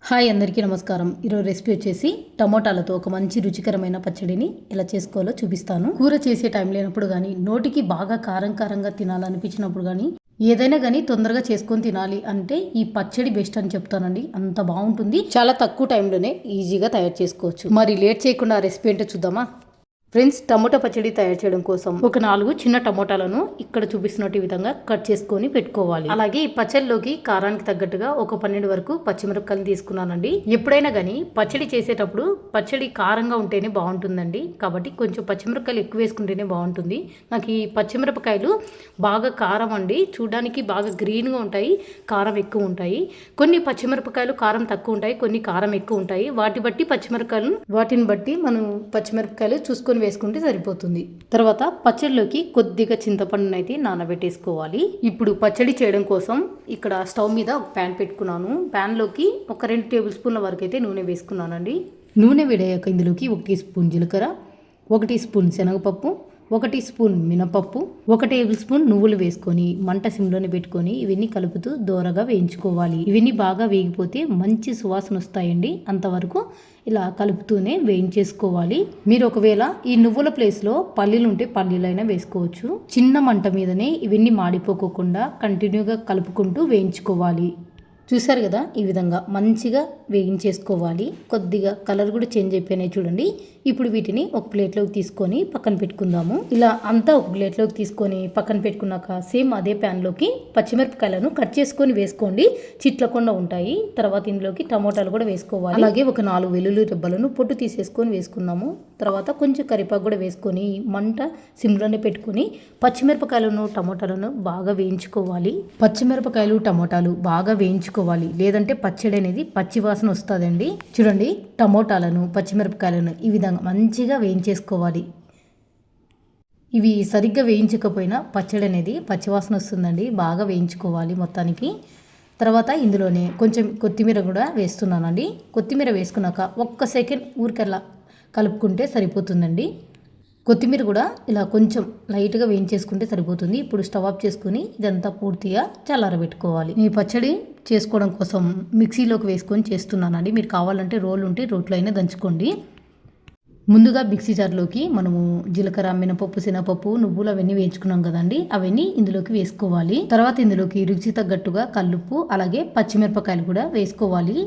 Hi అందరికీ నమస్కారం. ఈరోజు రెసిపీ వచ్చేసి టమోటాలతో ఒక మంచి రుచికరమైన పచ్చడిని ఎలా చేసుకోవాలో చూపిస్తాను. కూర చేసే టైం లేనప్పుడు కానీ, నోటికి బాగా కారంగా తినాలనిపించినప్పుడు కానీ, ఏదైనా కానీ తొందరగా చేసుకొని తినాలి అంటే ఈ పచ్చడి బెస్ట్ అని చెప్తానండి. అంత బాగుంటుంది. చాలా తక్కువ టైంలోనే ఈజీగా తయారు చేసుకోవచ్చు. మరి లేట్ చేయకుండా ఆ రెసిపీ ఏంటో చూద్దామా. ఫ్రెండ్స్, టమోటా పచ్చడి తయారు చేయడం కోసం ఒక 4 చిన్న టమోటాలను ఇక్కడ చూపిస్తున్నట్టు విధంగా కట్ చేసుకొని పెట్టుకోవాలి. అలాగే ఈ పచ్చడిలోకి కారానికి తగ్గట్టుగా ఒక 12 వరకు పచ్చిమిరపకాయలు తీసుకున్నానండి. ఎప్పుడైనా కానీ పచ్చడి చేసేటప్పుడు పచ్చడి కారంగా ఉంటేనే బాగుంటుందండి. కాబట్టి కొంచెం పచ్చిమిరపకాయలు ఎక్కువ వేసుకుంటేనే బాగుంటుంది. నాకు ఈ పచ్చిమిరపకాయలు బాగా కారం అండి. చూడడానికి బాగా గ్రీన్గా ఉంటాయి, కారం ఎక్కువ ఉంటాయి. కొన్ని పచ్చిమిరపకాయలు కారం తక్కువ ఉంటాయి, కొన్ని కారం ఎక్కువ ఉంటాయి. వాటిని బట్టి మనం పచ్చిమిరపకాయలు చూసుకొని వేసుకుంటే సరిపోతుంది. తర్వాత పచ్చడిలోకి కొద్దిగా చింతపండును అయితే నానబెట్టేసుకోవాలి. ఇప్పుడు పచ్చడి చేయడం కోసం ఇక్కడ స్టవ్ మీద ఒక ప్యాన్ పెట్టుకున్నాను. ప్యాన్లోకి ఒక 2 టేబుల్ స్పూన్ల వరకు అయితే నూనె వేసుకున్నానండి. నూనె వేడయ్యాక ఇందులోకి 1 టీ స్పూన్ జీలకర్ర, 1 టీ స్పూన్ శనగపప్పు, 1 టీ స్పూన్ మినపప్పు, 1 టేబుల్ స్పూన్ నువ్వులు వేసుకొని మంట సిమ్లోనే పెట్టుకొని ఇవన్నీ కలుపుతూ దోరగా వేయించుకోవాలి. ఇవన్నీ బాగా వేగిపోతే మంచి సువాసన వస్తాయండి. అంతవరకు ఇలా కలుపుతూనే వేయించేసుకోవాలి. మీరు ఒకవేళ ఈ నువ్వుల ప్లేస్లో పల్లీలు ఉంటే పల్లీలైనా వేసుకోవచ్చు. చిన్న మంట మీదనే ఇవన్నీ మాడిపోకుండా కంటిన్యూగా కలుపుకుంటూ వేయించుకోవాలి. చూసారు కదా, ఈ విధంగా మంచిగా వేయించేసుకోవాలి. కొద్దిగా కలర్ కూడా చేంజ్ అయిపోయినాయి చూడండి. ఇప్పుడు వీటిని ఒక ప్లేట్లోకి తీసుకొని పక్కన పెట్టుకుందాము. ఇలా అంతా ఒక ప్లేట్లోకి తీసుకొని పక్కన పెట్టుకున్నాక సేమ్ అదే ప్యాన్లోకి పచ్చిమిరపకాయలను కట్ చేసుకొని వేసుకోండి. చిట్లకుండా ఉంటాయి. తర్వాత ఇందులోకి టమోటాలు కూడా వేసుకోవాలి. అలాగే ఒక 4 వెల్లుల్లి రెబ్బలను పొట్టు తీసేసుకొని వేసుకుందాము. తర్వాత కొంచెం కరివేపాకు కూడా వేసుకొని మంట సిమ్లోనే పెట్టుకొని పచ్చిమిరపకాయలను టమోటాలను బాగా వేయించుకోవాలి. పచ్చిమిరపకాయలు టమోటాలు బాగా వేయించుకోవాలి, లేదంటే పచ్చడి అనేది పచ్చివాసన వస్తుందండి. చూడండి, టమోటాలను పచ్చిమిరపకాయలను ఈ విధంగా మంచిగా వేయించేసుకోవాలి. ఇవి సరిగ్గా వేయించకపోయినా పచ్చడి అనేది పచ్చివాసన వస్తుందండి. బాగా వేయించుకోవాలి మొత్తానికి. తర్వాత ఇందులోనే కొంచెం కొత్తిమీర కూడా వేస్తున్నానండి. కొత్తిమీర వేసుకున్నాక 1 సెకండ్ ఊరికల్లా కలుపుకుంటే సరిపోతుందండి. కొత్తిమీర కూడా ఇలా కొంచెం లైట్గా వేయించేసుకుంటే సరిపోతుంది. ఇప్పుడు స్టవ్ ఆఫ్ చేసుకుని ఇదంతా పూర్తిగా చల్లారబెట్టుకోవాలి. ఈ పచ్చడి చేసుకోవడం కోసం మిక్సీలోకి వేసుకొని చేస్తున్నానండి. మీరు కావాలంటే రోలు ఉంటే రోట్లో అయినా దంచుకోండి. ముందుగా మిక్సీ జార్లోకి మనము జీలకర్ర, మినపప్పు, శనగపప్పు, నువ్వులు అవన్నీ వేయించుకున్నాం కదండి. అవన్నీ ఇందులోకి వేసుకోవాలి. తర్వాత ఇందులోకి రుచి తగ్గట్టుగా కల్లుప్పు, అలాగే పచ్చిమిరపకాయలు కూడా వేసుకోవాలి.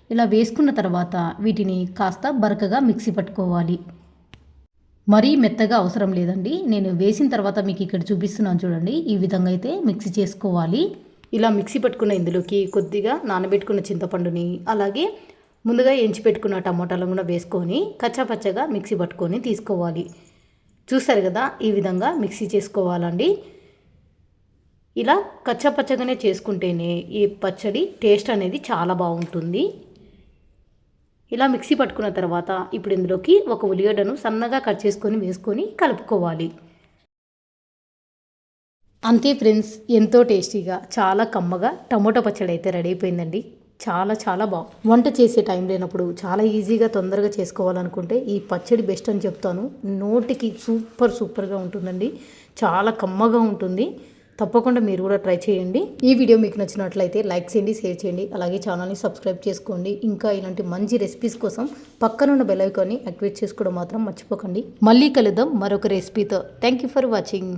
ఇలా వేసుకున్న తర్వాత వీటిని కాస్త బరకగా మిక్సీ పట్టుకోవాలి. మరీ మెత్తగా అవసరం లేదండి. నేను వేసిన తర్వాత మీకు ఇక్కడ చూపిస్తున్నాను చూడండి. ఈ విధంగా అయితే మిక్సీ చేసుకోవాలి. ఇలా మిక్సీ పట్టుకున్న ఇందులోకి కొద్దిగా నానబెట్టుకున్న చింతపండుని, అలాగే ముందుగా ఎంచి పెట్టుకున్న టమోటాలను కూడా వేసుకొని కచ్చాపచ్చగా మిక్సీ పట్టుకొని తీసుకోవాలి. చూస్తారు కదా, ఈ విధంగా మిక్సీ చేసుకోవాలండి. ఇలా కచ్చాపచ్చగానే చేసుకుంటేనే ఈ పచ్చడి టేస్ట్ అనేది చాలా బాగుంటుంది. ఇలా మిక్సీ పట్టుకున్న తర్వాత ఇప్పుడు ఇందులోకి ఒక ఉల్లిగడ్డను సన్నగా కట్ చేసుకొని వేసుకొని కలుపుకోవాలి. అంతే ఫ్రెండ్స్, ఎంతో టేస్టీగా చాలా కమ్మగా టమోటా పచ్చడి అయితే రెడీ అయిపోయిందండి. చాలా బాగుంది. వంట చేసే టైం లేనప్పుడు చాలా ఈజీగా తొందరగా చేసుకోవాలనుకుంటే ఈ పచ్చడి బెస్ట్ అని చెప్తాను. నోటికి సూపర్గా ఉంటుందండి. చాలా కమ్మగా ఉంటుంది. తప్పకుండా మీరు కూడా ట్రై చేయండి. ఈ వీడియో మీకు నచ్చినట్లయితే లైక్ చేయండి, షేర్ చేయండి, అలాగే ఛానల్ని సబ్స్క్రైబ్ చేసుకోండి. ఇంకా ఇలాంటి మంచి రెసిపీస్ కోసం పక్కనున్న బెల్ ఐకాన్ని యాక్టివేట్ చేసుకోవడం మాత్రం మర్చిపోకండి. మళ్ళీ కలుద్దాం మరొక రెసిపీతో. Thank you for watching.